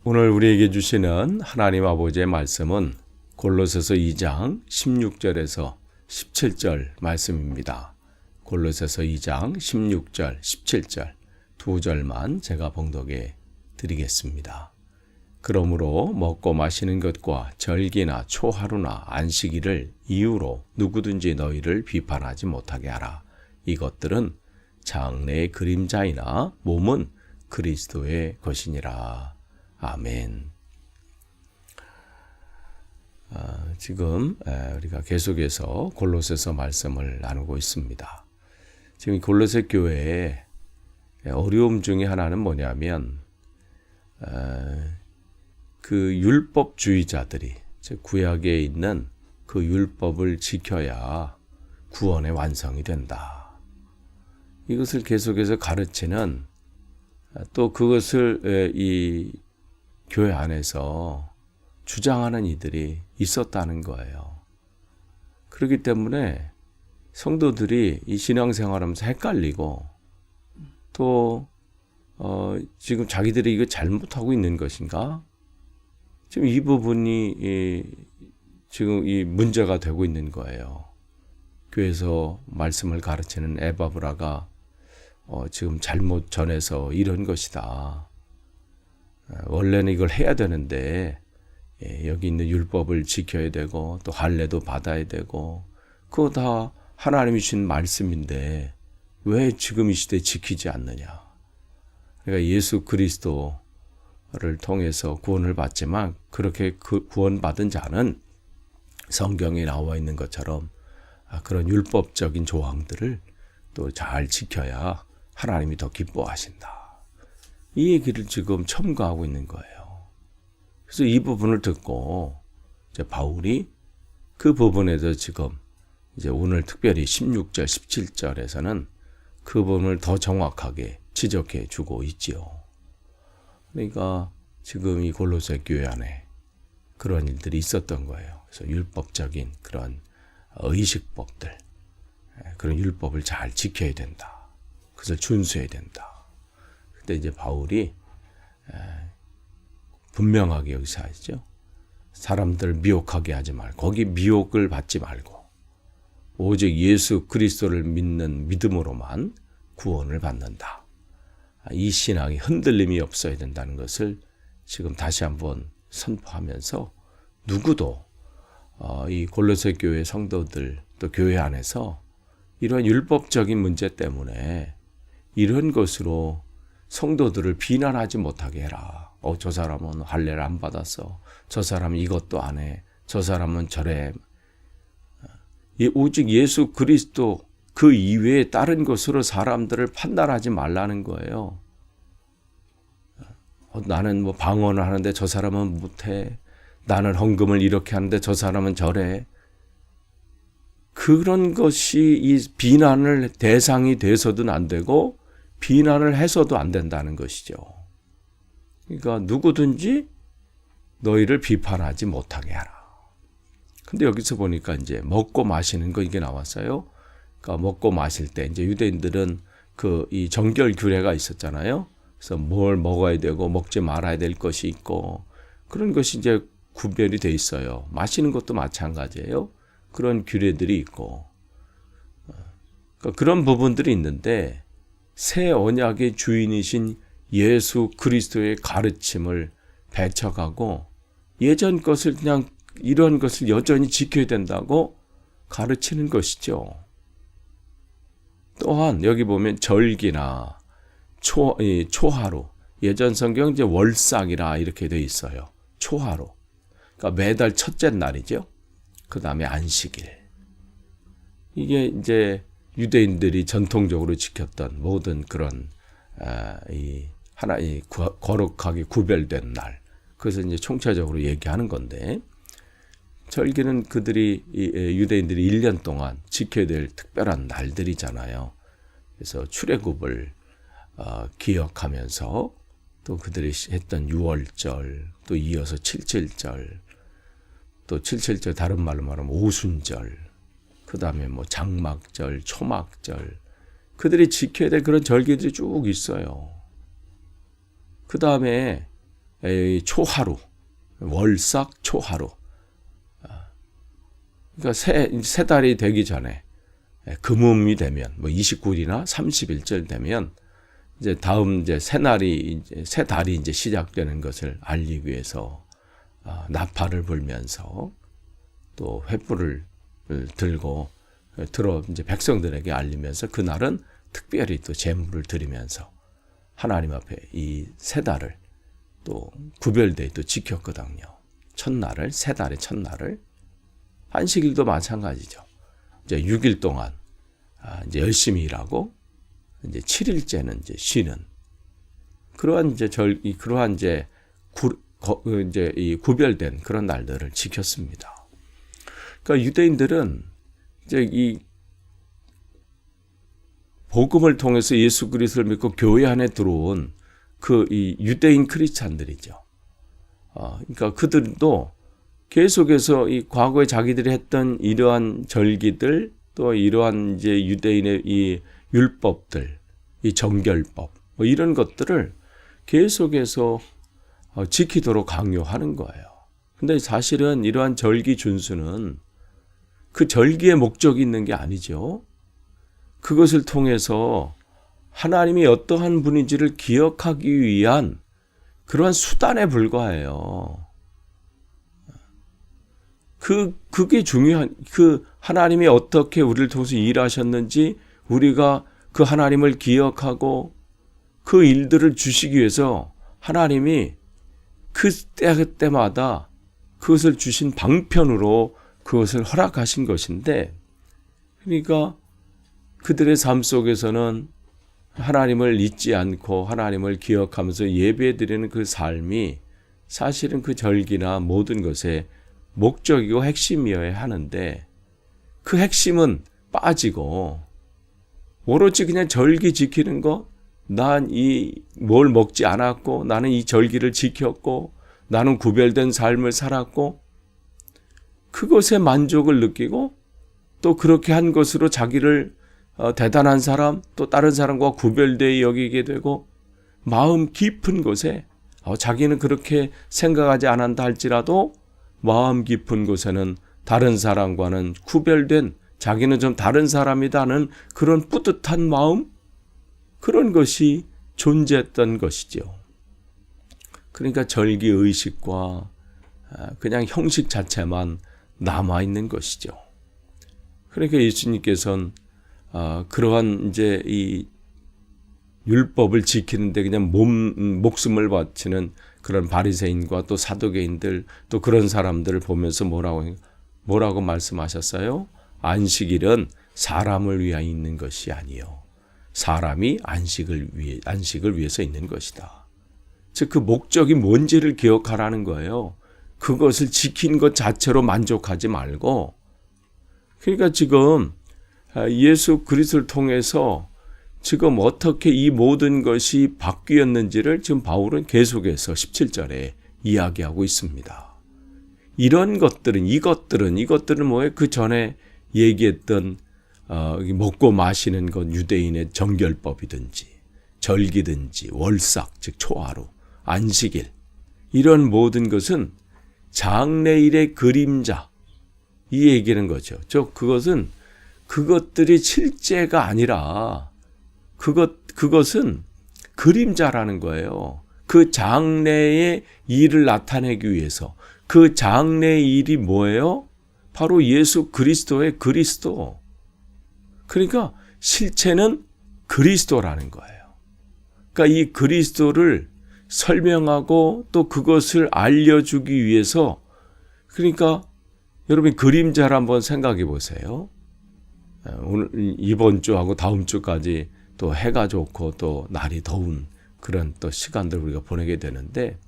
오늘 우리에게 주시는 하나님 아버지의 말씀은 골로새서 2장 16절에서 17절 말씀입니다. 골로새서 2장 16절, 17절 두 절만 제가 봉독해 드리겠습니다. 그러므로 먹고 마시는 것과 절기나 초하루나 안식일을 이유로 누구든지 너희를 비판하지 못하게 하라. 이것들은 장래의 그림자이나 몸은 그리스도의 것이니라. 아멘. 지금 우리가 계속해서 골로새서 말씀을 나누고 있습니다. 지금 골로새 교회의 어려움 중에 하나는 뭐냐면 그 율법주의자들이, 즉 구약에 있는 그 율법을 지켜야 구원의 완성이 된다. 이것을 계속해서 가르치는, 또 그것을 이 교회 안에서 주장하는 이들이 있었다는 거예요. 그렇기 때문에 성도들이 이 신앙생활하면서 헷갈리고, 또 지금 자기들이 이거 잘못하고 있는 것인가? 지금 이 부분이 지금 이 문제가 되고 있는 거예요. 교회에서 말씀을 가르치는 에바브라가 지금 잘못 전해서 이런 것이다. 원래는 이걸 해야 되는데 여기 있는 율법을 지켜야 되고 또 할례도 받아야 되고 그거 다 하나님이 주신 말씀인데 왜 지금 이 시대에 지키지 않느냐. 그러니까 예수 그리스도를 통해서 구원을 받지만 그렇게 구원받은 자는 성경에 나와 있는 것처럼 그런 율법적인 조항들을 또 잘 지켜야 하나님이 더 기뻐하신다. 이 얘기를 지금 첨가하고 있는 거예요. 그래서 이 부분을 듣고 이제 바울이 그 부분에서 지금 이제 오늘 특별히 16절, 17절에서는 그 부분을 더 정확하게 지적해 주고 있지요. 그러니까 지금 이 골로새 교회 안에 그런 일들이 있었던 거예요. 그래서 율법적인 그런 의식법들, 그런 율법을 잘 지켜야 된다. 그것을 준수해야 된다. 그때 이제 바울이 분명하게 여기서 하죠. 사람들을 미혹하게 하지 말고, 거기 미혹을 받지 말고 오직 예수 그리스도를 믿는 믿음으로만 구원을 받는다. 이 신앙이 흔들림이 없어야 된다는 것을 지금 다시 한번 선포하면서 누구도 이 골로새 교회 성도들 또 교회 안에서 이런 율법적인 문제 때문에 이런 것으로 성도들을 비난하지 못하게 해라. 저 사람은 할례를 안 받았어. 저 사람은 이것도 안 해. 저 사람은 저래. 오직 예수 그리스도 그 이외에 다른 것으로 사람들을 판단하지 말라는 거예요. 나는 뭐 방언을 하는데 저 사람은 못해. 나는 헌금을 이렇게 하는데 저 사람은 저래. 그런 것이 이 비난을 대상이 돼서도 안 되고 비난을 해서도 안 된다는 것이죠. 그러니까 누구든지 너희를 비판하지 못하게 하라. 근데 여기서 보니까 이제 먹고 마시는 거 이게 나왔어요. 그러니까 먹고 마실 때 이제 유대인들은 이 정결 규례가 있었잖아요. 그래서 뭘 먹어야 되고 먹지 말아야 될 것이 있고 그런 것이 이제 구별이 돼 있어요. 마시는 것도 마찬가지예요. 그런 규례들이 있고 그러니까 그런 부분들이 있는데 새 언약의 주인이신 예수 그리스도의 가르침을 배척하고 예전 것을 그냥 이런 것을 여전히 지켜야 된다고 가르치는 것이죠. 또한 여기 보면 절기나 초하루, 예전 성경 이제 월삭이라 이렇게 돼 있어요. 초하루. 그러니까 매달 첫째 날이죠. 그 다음에 안식일. 이게 이제 유대인들이 전통적으로 지켰던 모든 그런 하나의 거룩하게 구별된 날. 그것을 이제 총체적으로 얘기하는 건데 절기는 그들이 유대인들이 1년 동안 지켜야 될 특별한 날들이잖아요. 그래서 출애굽을 기억하면서 또 그들이 했던 6월절, 또 이어서 77절, 또 77절 다른 말로 말하면 오순절, 그 다음에 뭐 장막절, 초막절, 그들이 지켜야 될 그런 절기들이 쭉 있어요. 그 다음에 초하루, 월삭 초하루. 그러니까 세 달이 되기 전에 금음이 되면 29일이나 30일쯤 되면 이제 다음 이제 새 달이 이제 시작되는 것을 알리기 위해서 나팔을 불면서 또 횃불을 들고 이제 백성들에게 알리면서 그날은 특별히 또 제물을 드리면서 하나님 앞에 이 새 달을 또 구별되게 또 지켰거든요. 새 달의 첫날을. 안식일도 마찬가지죠. 이제 6일 동안 이제 열심히 일하고 이제 7일째는 이제 쉬는 그러한 이제 이 구별된 그런 날들을 지켰습니다. 그러니까 유대인들은 이제 이 복음을 통해서 예수 그리스도를 믿고 교회 안에 들어온 이 유대인 크리스찬들이죠. 그러니까 그들도 계속해서 이 과거에 자기들이 했던 이러한 절기들 또 이러한 이제 유대인의 이 율법들, 이 정결법 이런 것들을 계속해서 지키도록 강요하는 거예요. 근데 사실은 이러한 절기 준수는 그 절기의 목적이 있는 게 아니죠. 그것을 통해서 하나님이 어떠한 분인지를 기억하기 위한 그러한 수단에 불과해요. 그게 중요한, 하나님이 어떻게 우리를 통해서 일하셨는지 우리가 그 하나님을 기억하고 그 일들을 주시기 위해서 하나님이 그때마다 그것을 주신 방편으로 그것을 허락하신 것인데, 그러니까 그들의 삶 속에서는 하나님을 잊지 않고 하나님을 기억하면서 예배드리는 그 삶이 사실은 그 절기나 모든 것의 목적이고 핵심이어야 하는데 그 핵심은 빠지고 오로지 그냥 절기 지키는 것, 난 뭘 먹지 않았고 나는 이 절기를 지켰고 나는 구별된 삶을 살았고 그것에 만족을 느끼고 또 그렇게 한 것으로 자기를 대단한 사람 또 다른 사람과 구별되어 여기게 되고 마음 깊은 곳에 자기는 그렇게 생각하지 않았다 할지라도 마음 깊은 곳에는 다른 사람과는 구별된 자기는 좀 다른 사람이다는 그런 뿌듯한 마음 그런 것이 존재했던 것이죠. 그러니까 절기의식과 그냥 형식 자체만 남아있는 것이죠. 그러니까 예수님께서는 그러한 이제 이 율법을 지키는데 그냥 목숨을 바치는 그런 바리새인과 또 사두개인들 또 그런 사람들을 보면서 뭐라고 말씀하셨어요? 안식일은 사람을 위하여 있는 것이 아니요 사람이 안식을 위해서 있는 것이다. 즉 그 목적이 뭔지를 기억하라는 거예요. 그것을 지킨 것 자체로 만족하지 말고 그러니까 지금 예수 그리스도를 통해서 지금 어떻게 이 모든 것이 바뀌었는지를 지금 바울은 계속해서 17절에 이야기하고 있습니다. 이것들은 뭐예요? 그 전에 얘기했던 먹고 마시는 것 유대인의 정결법이든지 절기든지 월삭 즉 초하루 안식일 이런 모든 것은 장래일의 그림자 이 얘기는 거죠. 그것은 그것들이 실제가 아니라 그것은 그림자라는 거예요. 그 장래의 일을 나타내기 위해서 그 장래의 일이 뭐예요? 바로 예수 그리스도의 그리스도. 그러니까 실체는 그리스도라는 거예요. 그러니까 이 그리스도를 설명하고 또 그것을 알려주기 위해서 그러니까 여러분 그림자를 한번 생각해 보세요. 오늘 이번 주하고 다음 주까지 또 해가 좋고 또 날이 더운 그런 또 시간들 우리가 보내게 되는데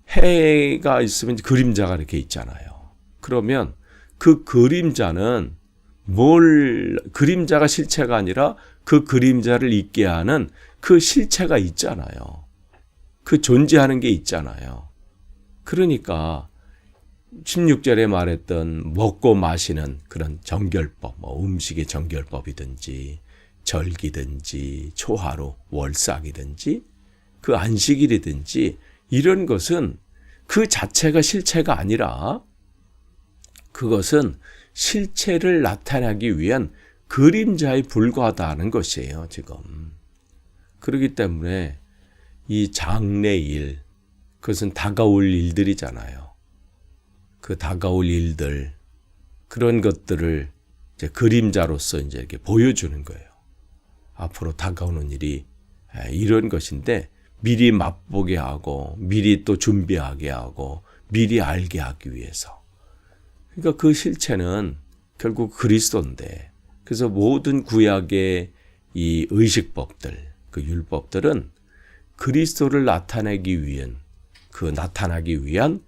해가 있으면 그림자가 이렇게 있잖아요. 그러면 그 그림자는 그림자가 실체가 아니라 그 그림자를 있게 하는 그 실체가 있잖아요. 그 존재하는 게 있잖아요. 그러니까 16절에 말했던 먹고 마시는 그런 정결법, 음식의 정결법이든지 절기든지 초하루, 월삭이든지 그 안식일이든지 이런 것은 그 자체가 실체가 아니라 그것은 실체를 나타내기 위한 그림자에 불과하다는 것이에요, 지금. 그렇기 때문에 이 장래일, 그것은 다가올 일들이잖아요. 그 다가올 일들, 그런 것들을 이제 그림자로서 이제 이렇게 보여주는 거예요. 앞으로 다가오는 일이 이런 것인데 미리 맛보게 하고 미리 또 준비하게 하고 미리 알게 하기 위해서. 그러니까 그 실체는 결국 그리스도인데, 그래서 모든 구약의 이 의식법들, 그 율법들은 그리스도를 나타내기 나타나기 위한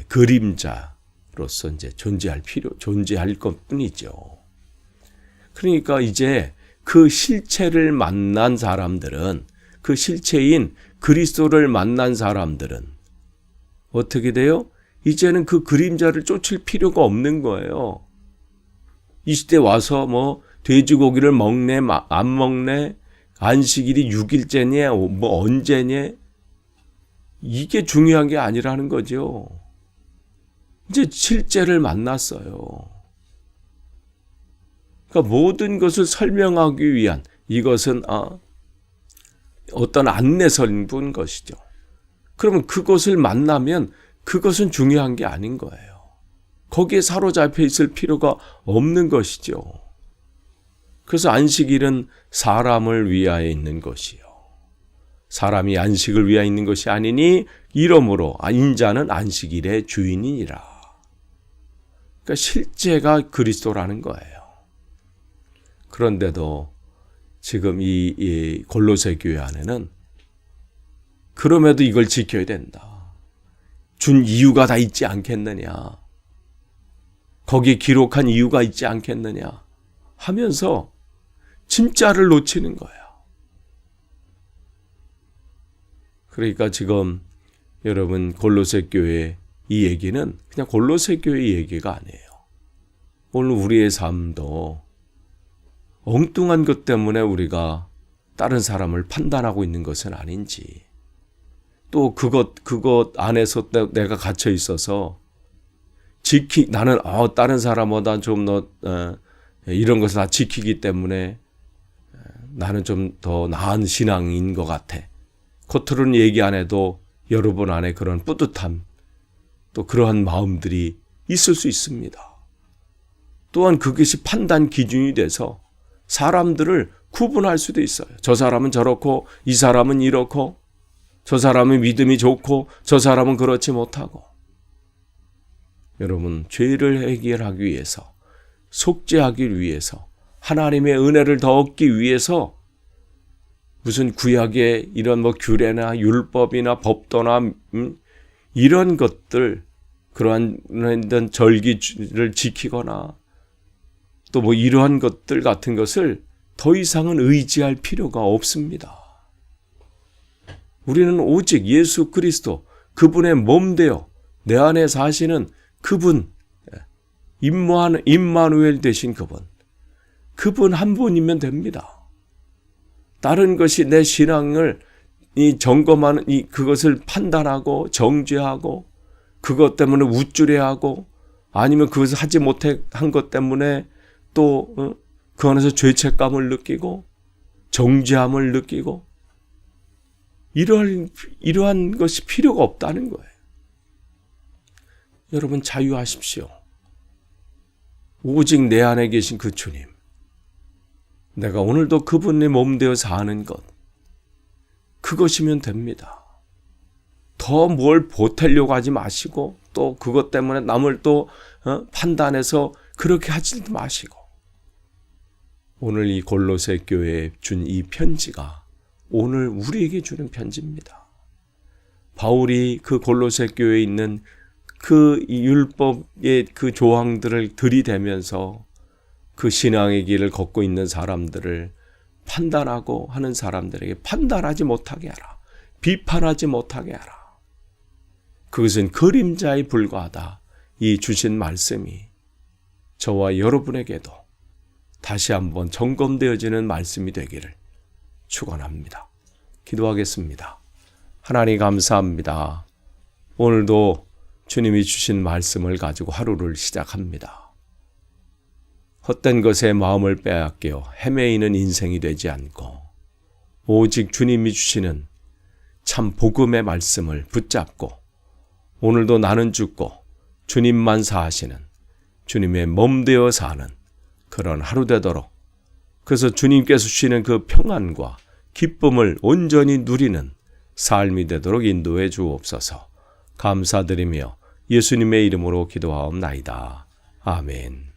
그림자로서 이제 존재할 것뿐이죠. 그러니까 이제 그 실체를 만난 사람들은, 그 실체인 그리스도를 만난 사람들은 어떻게 돼요? 이제는 그 그림자를 쫓을 필요가 없는 거예요. 이 시대 와서 뭐 돼지고기를 먹네, 안 먹네, 안식일이 6일째냐, 뭐 언제냐, 이게 중요한 게 아니라는 거죠. 이제 실제를 만났어요. 그러니까 모든 것을 설명하기 위한 이것은 어떤 안내서인 것이죠. 그러면 그것을 만나면 그것은 중요한 게 아닌 거예요. 거기에 사로잡혀 있을 필요가 없는 것이죠. 그래서 안식일은 사람을 위하여 있는 것이요. 사람이 안식을 위하여 있는 것이 아니니 이러므로 인자는 안식일의 주인이니라. 그러니까 실제가 그리스도라는 거예요. 그런데도 지금 이 골로새 교회 안에는 그럼에도 이걸 지켜야 된다. 준 이유가 다 있지 않겠느냐. 거기에 기록한 이유가 있지 않겠느냐 하면서 진짜를 놓치는 거예요. 그러니까 지금 여러분 골로새 교회 이 얘기는 그냥 골로새 교회 얘기가 아니에요. 오늘 우리의 삶도 엉뚱한 것 때문에 우리가 다른 사람을 판단하고 있는 것은 아닌지, 또 그것 안에서 내가 갇혀 있어서 나는 다른 사람보다 좀 이런 것을 다 지키기 때문에 나는 좀 더 나은 신앙인 것 같아. 겉으로는 얘기 안 해도 여러분 안에 그런 뿌듯함, 또 그러한 마음들이 있을 수 있습니다. 또한 그것이 판단 기준이 돼서 사람들을 구분할 수도 있어요. 저 사람은 저렇고 이 사람은 이렇고, 저 사람은 믿음이 좋고 저 사람은 그렇지 못하고. 여러분, 죄를 해결하기 위해서, 속죄하기 위해서, 하나님의 은혜를 더 얻기 위해서 무슨 구약의 이런 뭐 규례나 율법이나 법도나 이런 것들, 그러한 절기를 지키거나 또 뭐 이러한 것들 같은 것을 더 이상은 의지할 필요가 없습니다. 우리는 오직 예수 그리스도, 그분의 몸 되어 내 안에 사시는 그분, 임마누엘 되신 그분 한 분이면 됩니다. 다른 것이 내 신앙을 점검하는 그것을 판단하고 정죄하고 그것 때문에 우쭐해하고 아니면 그것을 하지 못한 것 때문에 또 그 안에서 죄책감을 느끼고 정죄함을 느끼고 이러한 것이 필요가 없다는 거예요. 여러분, 자유하십시오. 오직 내 안에 계신 그 주님, 내가 오늘도 그분의 몸 되어 사는 것, 그것이면 됩니다. 더 뭘 보태려고 하지 마시고 또 그것 때문에 남을 또 판단해서 그렇게 하지도 마시고, 오늘 이 골로새 교회에 준 이 편지가 오늘 우리에게 주는 편지입니다. 바울이 그 골로새 교회에 있는 그 율법의 그 조항들을 들이대면서 그 신앙의 길을 걷고 있는 사람들을 판단하고 하는 사람들에게 판단하지 못하게 하라. 비판하지 못하게 하라. 그것은 그림자에 불과하다. 이 주신 말씀이 저와 여러분에게도 다시 한번 점검되어지는 말씀이 되기를 축원합니다. 기도하겠습니다. 하나님 감사합니다. 오늘도 주님이 주신 말씀을 가지고 하루를 시작합니다. 헛된 것에 마음을 빼앗겨 헤매이는 인생이 되지 않고 오직 주님이 주시는 참 복음의 말씀을 붙잡고 오늘도 나는 죽고 주님만 사시는 주님의 몸 되어 사는 그런 하루 되도록, 그래서 주님께서 주시는 그 평안과 기쁨을 온전히 누리는 삶이 되도록 인도해 주옵소서. 감사드리며 예수님의 이름으로 기도하옵나이다. 아멘.